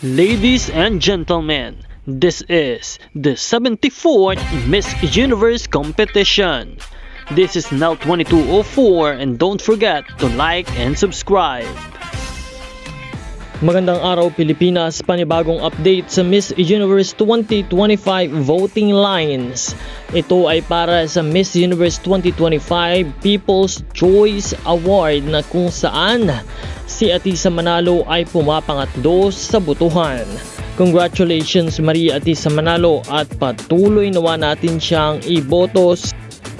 Ladies and gentlemen, this is the 74th Miss Universe competition. This is now 22:04 and don't forget to like and subscribe. Magandang araw Pilipinas, panibagong update sa Miss Universe 2025 voting lines. Ito ay para sa Miss Universe 2025 People's Choice Award na kung saan si Atisa Manalo ay pumapangatlo sa botohan. Congratulations Maria Atisa Manalo at patuloy nawa natin siyang iboto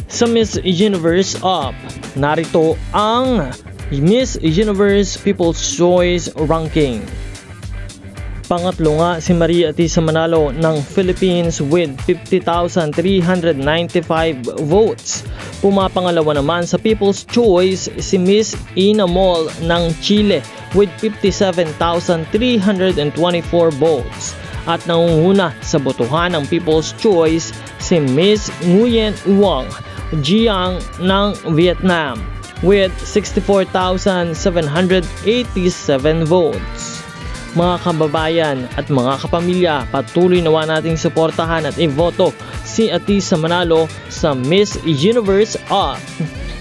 sa Miss Universe Up. Narito ang Miss Universe People's Choice Ranking. Pangatlo nga si Maria Atisa Manalo ng Philippines with 50,395 votes. Pumapangalawa naman sa People's Choice si Miss Ina Mol ng Chile with 57,324 votes. At nangunguna sa botohan ng People's Choice si Miss Nguyen Uong Giang ng Vietnam with 64,787 votes. Mga kababayan at mga kapamilya, patuloy nawa nating suportahan at iboto si Atisa Manalo sa Miss Universe Up.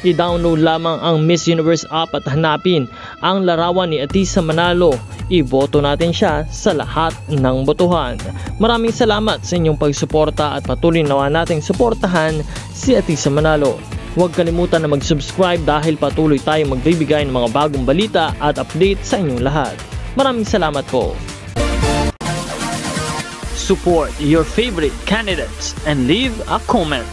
I-download lamang ang Miss Universe Up at hanapin ang larawan ni Atisa Manalo. Iboto natin siya sa lahat ng botohan. Maraming salamat sa inyong pagsuporta at patuloy nawa nating suportahan si Atisa Manalo. Huwag kalimutan na mag-subscribe dahil patuloy tayong magbibigay ng mga bagong balita at update sa inyong lahat. Maraming salamat po. Support your favorite candidates and leave a comment.